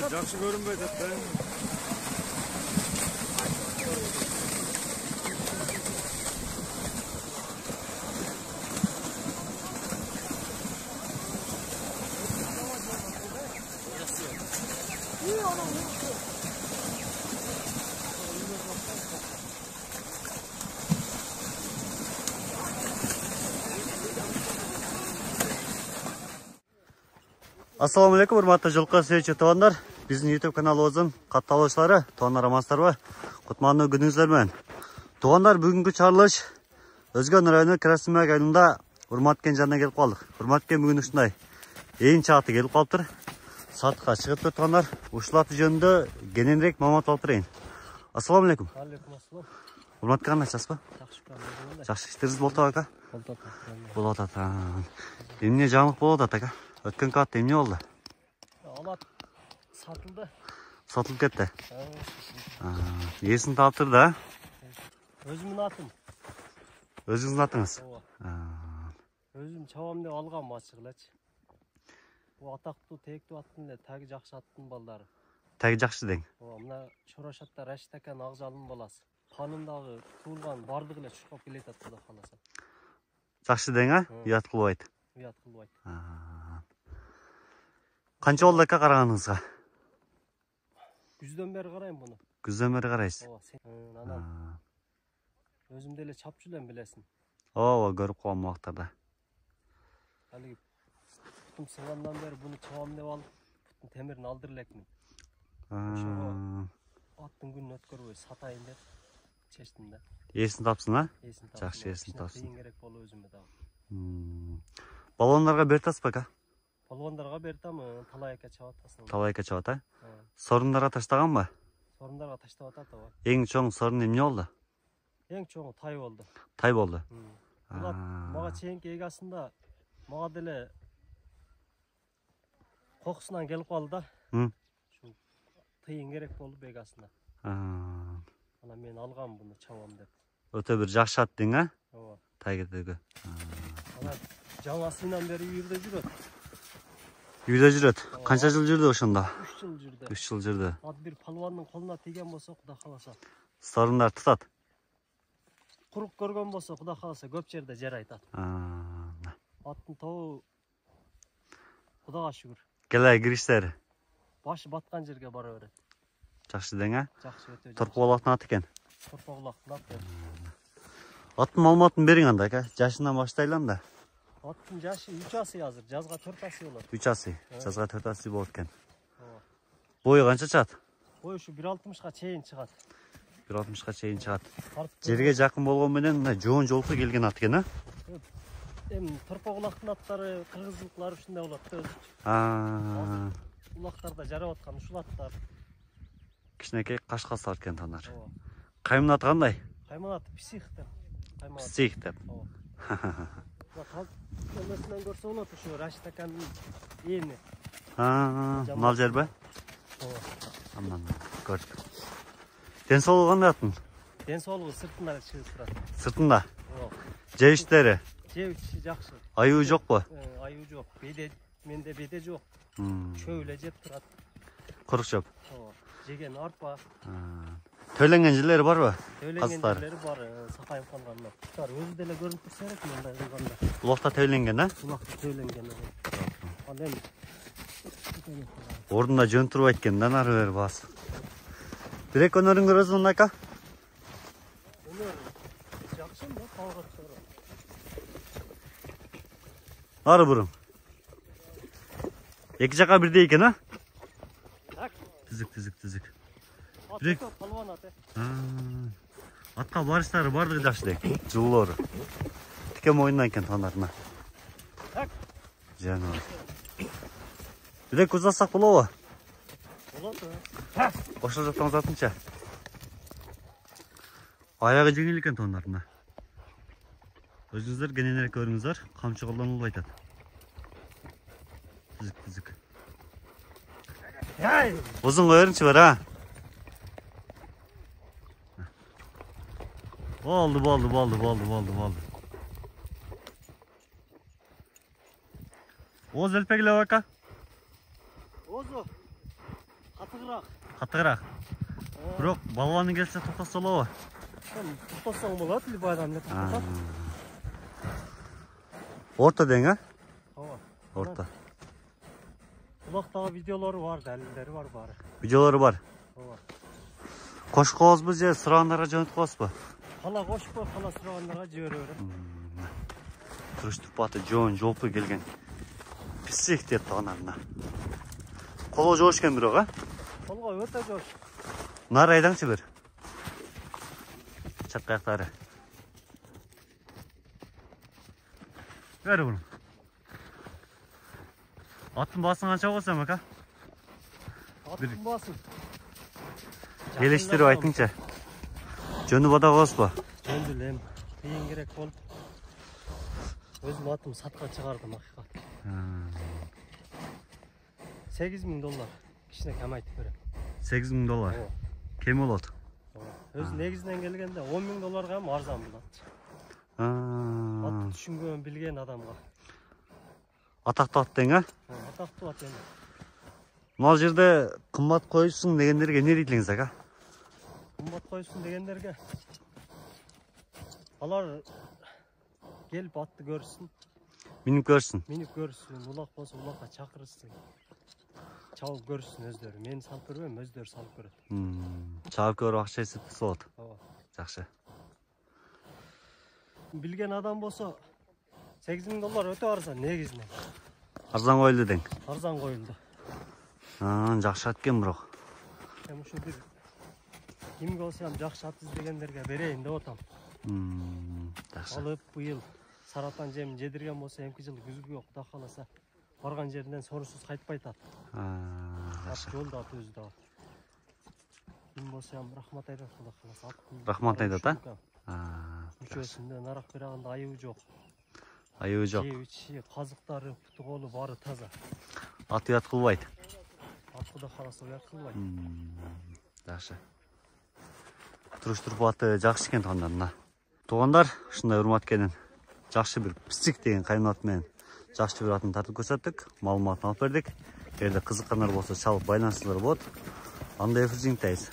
Жақсы көрінбейді әтті. Ассаламалейкум, урматтуу жылкы сүйүүчү туугандар. Биздин YouTube каналыбыздын катталуучулары, туугандар амансыздарбы? Кутмандуу күнүңүздөр менен. Туугандар, бүгүнкү чарылыш Өзгөн району Красимак айылында Урматкен жанына келип калдык. Урматкен бүгүн ушундай ээн чааты келип калыптыр. Сатыкка чыгыптыр туугандар. Ушул аты жөнүндө кененирээк маалымат алып берейин. Ассаламалейкум. Алейкум ассалам. Урматкен кандайсызбы? Жакшы. Жакшы, иштериңиз болуп атабы, ака? Болот. Болуп атат. Эмне жаңылык болуп атат, ака? Өткөн катта эмне болду? Алат сатылды. Сатылып кетти. Эсин таптыр да? Өзүмдүн атым. Өзүңүздүн атыңыз? Өзүм чабам деп алгам ачыгылачы. Бу атактуу тээктүү аттын эле таги жакшы аттын балдары. Таги жакшы дең. Мына Чорошатта Рашид аканын акжалынын баласы. Канындагы туулган бардыгы эле чуркап келет ат, Кудай кааласа. Жакшы дең, а? Уят кылбайт. Уят кылбайт. Канча болду ака караганыңызга? Күздөн бери карайм буну. Күздөн бери карайсыз? Анан өзүм деле чапчу элем, билесиң. Ооба, көрүп калгам убактарда. Алиги путум сынгандан бери буну чабам деп алып, путтун темирин алдыр элекмин. Ошого аттын күнүн өткөрбөй сатайын деп чечтим да. Эсин тапсын, а? Эсин тапсын. Жакшы, эсин тапсын. Кыйын керек болуп өзүмө дагы. Балондарга берип атасызбы, ака? Балуандарга бердим, талайка чабат аслында. Талайка чабат, а? Сорундарга таштаганбы? Сорундарга таштап атат, ооба. Эң чоң сорун эмне болду? Эң чоңу тай болду. Тай болду. Булат мага чейинки эгасында мага деле кокусунан келип калды да. Ушу тыйын керек болуп эгасында. Анан мен алгам буну чабам деп. Өтө бир жакшы ат дең, а? Ооба. Тайгедеги. Анан жаңасынан бери үйүрдө жүрөт. Үйдө жүрөт. Канча жыл жүрдү ошондо? 3 жыл жүрдү. 3 жыл жүрдү. Ат бир палвандын колуна тийген болсо, Кудай кааласа. Сорундар тутат. Курук көргөн болсо, Кудай кааласа, көп жерде жарайт ат. Аттын тобу Кудайга шүгүр. Келе кириштер. Башы баткан жерге бара берет. Жакшы дең, а? Жакшы, өтө жакшы. Торкулактын аты экен. Торкулактын аты. Аттын маалыматын бериң анда, ака. Жашынан баштайлы анда. Аттын жашы 3 асый азыр, жазга 4 асый болот. 3 асый, жазга 4 асый болот экен. Бою канча чыгат? Бою ушу 1.60га чейин чыгат. 1.60га чейин чыгат. Жерге жакын болгон менен мына жоон жолку келген ат экен, а? Эми торкулактын аттары, кыргызылыклар ушундай болот да өзү. Улактарда жарап аткан ушул аттар. Кичинекей кашкасы бар экен танар. Каймын аты кандай? Каймын аты Псих деп. Псих деп. Эмесинен көрсө болот, ушу Рашид аканын эни. Мал жерби? Андан көрдүк. Ден соолугу кандай аттын? Ден соолугу сыртында чыгып турат. Сыртында? Жеп иштери? Жеп иши жакшы. Аюу жокпу? Аюу жок. Менде беде жок. Чөп эле жеп турат. Курук чөп. Жеген арпа. Төлөнген жерлери барбы? Төлөнген Казыктар. жерлери бар, сакайып калгандар. Куштар өзү деле көрүнүп турса керек мындай кылганда. Булакта төлөнген, а? Булакта төлөнген. Ал эми Ордунда жөн турбайт экен да, нары бери бас. Бирек өнөрүң көрөсүң ака? өнөр жакшы да, тауга чыгара. Нары бурун. Эки жака бирдей экен, а? Так. Тизик. Бирек палван аты. Атка барыштары бардыгы жакшы дейт. Жылуулору. Тике моюндан экен тондарына. Так. Жана. Бирек узатсак болобу? Болот. Ошол жактан узатынча. Аягы жеңил экен тондарына. Өзүңүздөр кененирээк көрүңүздөр, камчы колдонулбай атат. Тизик. Узун коерунчу бар, а? Болду. Оз элпегиле ака? Озу. Катыгыраак. Бирок балбаны келсе токтосо болобу? Токтосоң болот, байдан эле токтосот. Орто дең, а? Ооба. Орто. Булактагы видеолору бар, далилдери бар баары. Видеолору бар. Ооба. Кошуп коебузбу же сурагандарга жөнөтүп коебузбу? Кала кошпой, кала сурагандарга жибере берем. Туруштуп аты жоон жолпу келген. Писсик деп тагынарына. Колго жоош экен бирок, а? Колго өтө жоош. Нары айдаңчы бир. Чаткаяктары. Бери буну. Аттын баасын канча болсом ака? Аттын баасын. Элештирип айтыңчы. Жөнү бада коебузбу? Жөндү элем. Кыйын керек болуп. Өзүм атым сатка чыгардым акыйкат. $8,000. Кичине кем айтып берем. $8,000. Кем болот? Өз негизинен келгенде $10,000 эми арзан болот. Ат түшүнгөн, билген адамга. Атактуу ат дең, а? Атактуу ат эми. Мына жерде кымбат коюшсуң дегендерге эмне дейт элеңиз ака? Кымбат коюшсуң дегендерге алар келип атты көрсүн. Минип көрсүн. Минип көрсүн, улак болсо улакка чакырсын. Чабып көрсүн өздөрү. Мен салып көрбөйм, өздөрү салып көрөт. Чабып көрүп акча эсептесе болот. Ооба. Жакшы. Билген адам болсо $8,000 өтө арзан негизинен. Арзан коюлду дең. Арзан коюлду. Жакшы ат экен бирок. Эми ушу бир кимге болсо ham жакшы ат издегендерге берейин деп атам. Жакшы. Алып быйыл саратан жемин жедирген болсо эмки жылы күзгүгө Кудай кааласа барган жеринен сорусуз кайтпай атат. Жакшы. Жолда ат өзү да. Ким болсо ham рахмат айтат Кудай кааласа. Рахмат айтат, а? Мүчөсүндө нарак бераганда айыбы жок. Айыбы жок. Жебичи, казыктары, путу колу баары таза. Ат уят кылбайт. Ат Кудай кааласа уят кылбайт. Жакшы. Туруштуруп аты жакшы экен туугандар. Туугандар, ушундай урматкенин жакшы бир писсик деген каймат менен жакшы бир атын тартып көрсөттүк, маалыматын алып бердик. Эгерде кызыккандар болсо чалып байланышсаңар болот. Анда эфир жиңтайбыз.